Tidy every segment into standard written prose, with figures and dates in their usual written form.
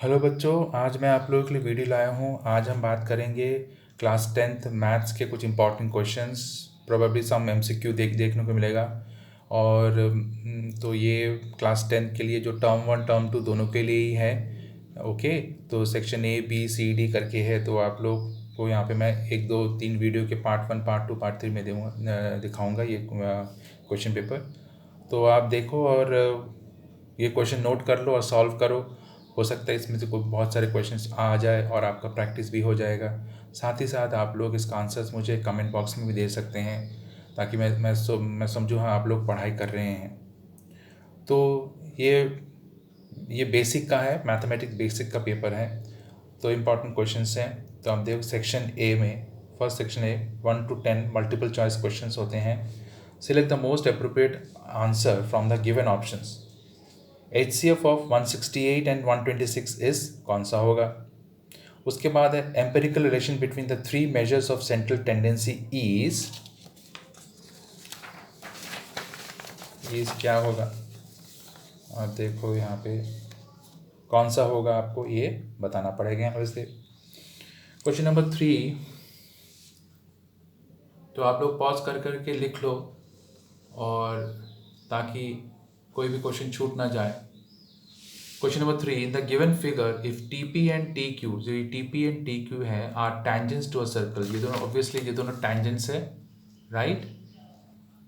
Hello बच्चों, आज मैं आप लोगों के लिए वीडियो लाया हूँ। आज हम बात करेंगे क्लास टेंथ मैथ्स के कुछ important questions. Probably some MCQ देखने को मिलेगा। और तो ये क्लास टेंथ के लिए जो टर्म वन टर्म टू दोनों के लिए ही है। ओके, तो section A B C D करके है। तो आप लोग को यहाँ पे मैं एक दो तीन वीडियो के part one part two part three में दिखाऊंगा ये क्वेश्चन पेपर। तो आप देखो और ये क्वेश्चन नोट कर लो और सॉल्व करो। हो सकता है इसमें से कोई बहुत सारे क्वेश्चंस आ जाए और आपका प्रैक्टिस भी हो जाएगा। साथ ही साथ आप लोग इसका आंसर्स मुझे कमेंट बॉक्स में भी दे सकते हैं, ताकि मैं समझूँ हाँ आप लोग पढ़ाई कर रहे हैं। तो ये बेसिक का है, मैथमेटिक्स बेसिक का पेपर है। तो इम्पॉर्टेंट क्वेश्चंस हैं। तो हम देखो सेक्शन ए में, first section A 1 to 10 multiple choice questions होते हैं। Select the most appropriate answer from the given options. HCF of 168 and 126 is कौन सा होगा। उसके बाद है empirical relation between the three measures of central tendency is क्या होगा। आप देखो यहाँ पे कौन सा होगा, आपको ये बताना पड़ेगा यहाँ से। क्वेश्चन नंबर 3, तो आप लोग पॉज कर करके लिख लो, और ताकि कोई भी क्वेश्चन छूट ना जाए। Question number 3, in the given figure if TP and TQ, जो ये TP एंड TQ है, are tangents to a circle. ये दोनों ऑब्वियसली ये दोनों टेंजेंट्स है, right,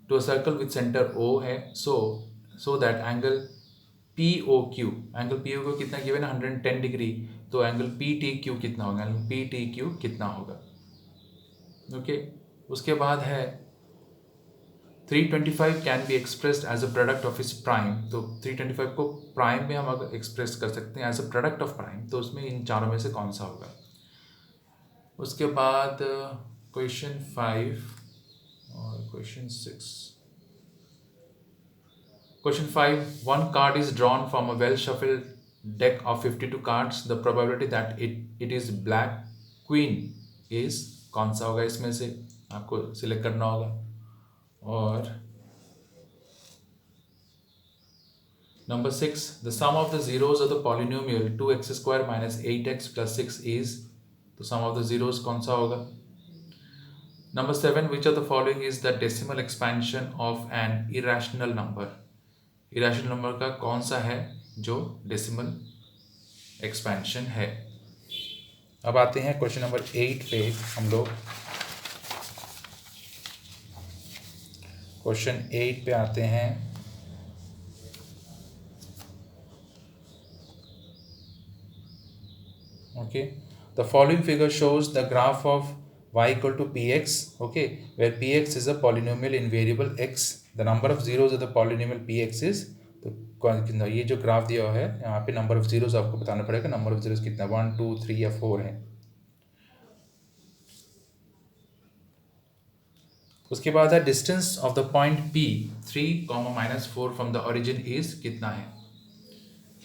to a circle with centre O है। So that angle POQ, angle POQ कितना गिवन है 110 डिग्री। तो एंगल PTQ कितना होगा, एंगल PTQ कितना होगा। ओके, उसके बाद है 325 can be expressed as a product of its prime. तो 325 को प्राइम में हम अगर एक्सप्रेस कर सकते हैं as a product of prime, तो उसमें इन चारों में से कौन सा होगा। उसके बाद क्वेश्चन 5 और question 6। Question 5, one card is drawn from a well shuffled deck of 52 cards. The probability that it is black queen is कौन सा होगा, इसमें से आपको सिलेक्ट करना होगा। और number 6, the sum of the zeros of the polynomial 2x square minus 8x plus 6 is, तो sum of the zeros कौन सा होगा। Number 7, which of the following is the decimal expansion of an irrational number। Irrational number का कौन सा है जो decimal expansion है। अब आते हैं क्वेश्चन नंबर 8 पे हम लोग। क्वेश्चन 8 पे आते हैं। Okay, the following figure shows the graph of y equal to px, okay, where px is a polynomial in variable x, the number of zeros of the polynomial px is, तो ये जो graph दिया हुआ है यहाँ पे number of zeros आपको बताना पड़ेगा। नंबर ऑफ जीरोस कितना 1 2 3 या 4 है। उसके बाद है distance of the point P 3, -4 from the origin is कितना है।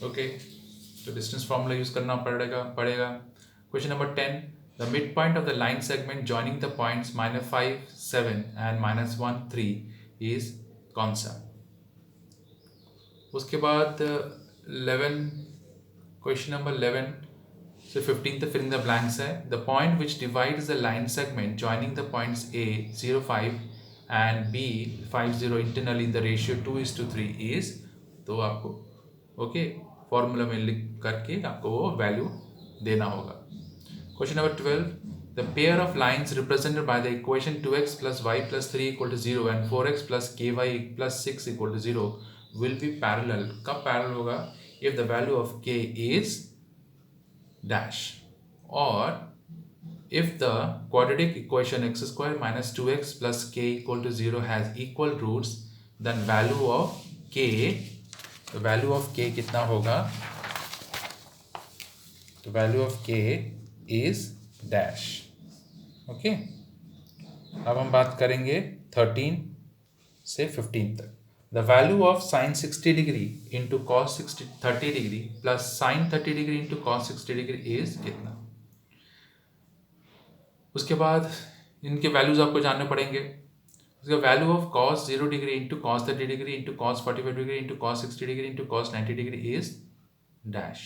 ओके, तो डिस्टेंस फॉर्मूला यूज करना पड़ेगा। Question number 10, the mid point of the line segment joining the points -5 7 and -1 3 is कौन सा। उसके बाद 11, क्वेश्चन नंबर 11 से 15 तक फिलिंग द ब्लैंक्स है। The point which divides the line segment joining the points A 0 5 and B 5 0 internally in the ratio 2:3 is, तो आपको okay formula में लिख करके आपको वो वैल्यू देना होगा। Question number 12, the pair of lines represented by the equation 2x plus y plus 3 equal to 0 and 4x plus ky plus 6 equal to 0 will be parallel। कब पैरेलल होगा, if the value of k is dash, or if the quadratic equation x square minus 2x plus k equal to 0 has equal roots, then value of k कितना होगा, तो value of k is dash। Okay, अब हम बात करेंगे 13 से 15 तक। The value of sine 60 degree into cos 30 degree plus sign 30 degree into cos 60 degree is कितना। उसके बाद इनके वैल्यूज आपको जानने पड़ेंगे। उसका value of cos 0 degree into cos 30 degree into cos 45 degree into cos 60 degree into cos 90 degree is dash.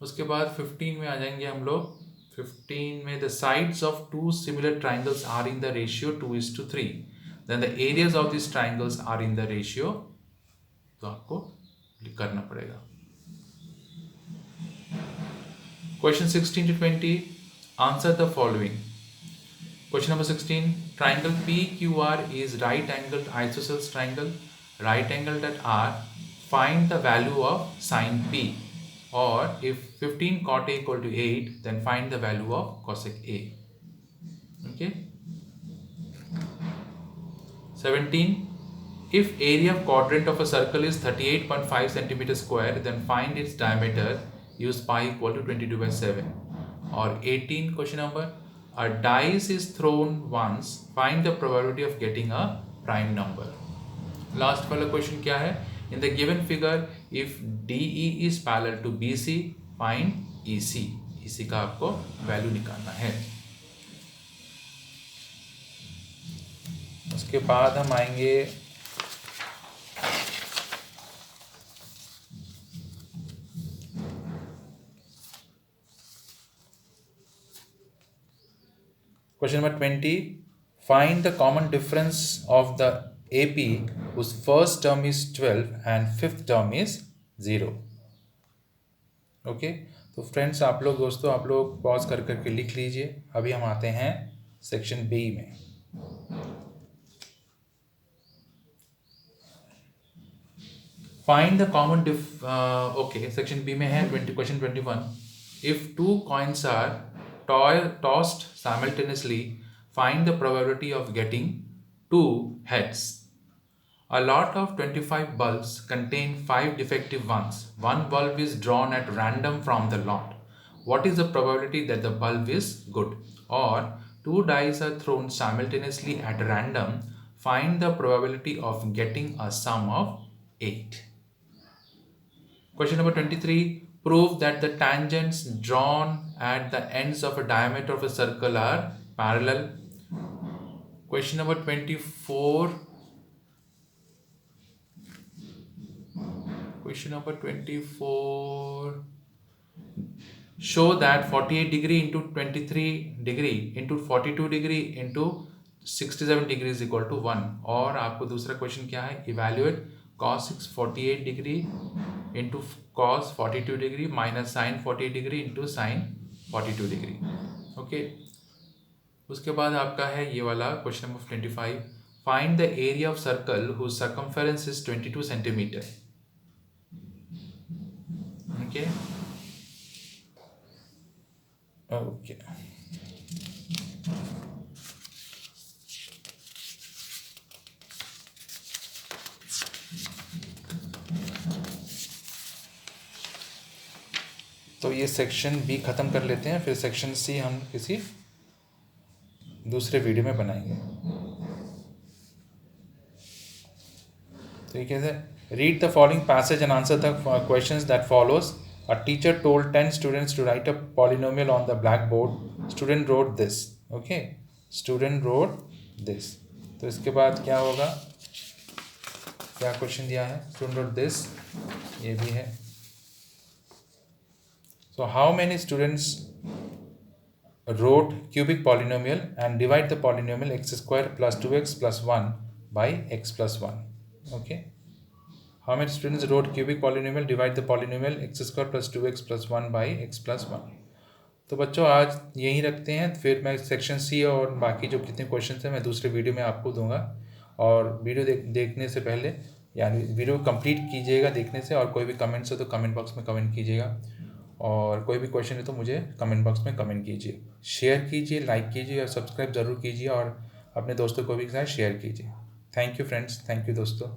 उसके बाद 15 में आ जाएंगे हम लोग। 15 में the sides of two similar triangles are in the ratio 2:3, then the areas of this triangles are in the ratio, तो आपको करना पड़ेगा। Question 16 to 20, answer the following. Question number 16, triangle PQR is right angled isosceles triangle, right angled at R. Find the value of sine P. Or if 15 cot A equal to 8, then find the value of cosec A. Okay. 17, if area of quadrant of a circle is 38.5 centimeter square, then find its diameter. Use pi equal to 22/7. Or 18, question number, a dice is thrown once, find the probability of getting a prime number. Last वाला question क्या है? In the given figure, if DE is parallel to BC, find EC. EC का आपको value निकालना है। उसके बाद हम आएंगे Question number 20, find the common difference of the AP whose first term is 12 and fifth term is 0. Okay, तो friends आप लोग दोस्तों आप लोग पॉज कर करके लिख लीजिए। अभी हम आते हैं सेक्शन बी में। Find the common okay, section B में है question 21, if two coins are tossed simultaneously, find the probability of getting 2 heads. A lot of 25 bulbs contain 5 defective ones. One bulb is drawn at random from the lot. What is the probability that the bulb is good? Or 2 dice are thrown simultaneously at random. Find the probability of getting a sum of 8. Question number 23. Prove that the tangents drawn at the ends of a diameter of a circle are parallel. Question number 24. Question number 24. Show that 48 degree into 23 degree into 42 degree into 67 degree is equal to 1. और आपको दूसरा question क्या है? Evaluate cos 48 degree into cos 42 degree minus sin 48 degree into sin 42 degree. Okay, उसके बाद आपका है ये वाला question number 25, find the area of circle whose circumference is 22 centimetre. Okay okay, तो ये सेक्शन बी ख़त्म कर लेते हैं, फिर सेक्शन सी हम किसी दूसरे वीडियो में बनाएंगे। तो ये कहते हैं, read the following passage and answer the questions that follows. A teacher told 10 students to write a polynomial on the black board. Student wrote this. Okay, student wrote this. तो इसके बाद क्या होगा, क्या क्वेश्चन दिया है? स्टूडेंट रोड दिस, ये भी है. So how many students wrote cubic polynomial and divide the polynomial x square plus 2x plus 1 by x plus 1? Okay. How many students wrote cubic polynomial, divide the polynomial x square plus 2x plus 1 by x plus 1? तो बच्चों आज यहीं रखते हैं, फिर मैं section C और बाकी जो कितने क्वेश्चन हैं मैं दूसरे वीडियो में आपको दूंगा. और वीडियो देखने से पहले यानी वीडियो कंप्लीट कीजिएगा देखने से, और कोई भी कमेंट्स हो तो कमेंट बॉक्स में कमेंट कीजिएगा, और कोई भी क्वेश्चन है तो मुझे कमेंट बॉक्स में कमेंट कीजिए. शेयर कीजिए, लाइक कीजिए और सब्सक्राइब ज़रूर कीजिए, और अपने दोस्तों को भी साथ शेयर कीजिए. Thank you friends, thank you दोस्तों.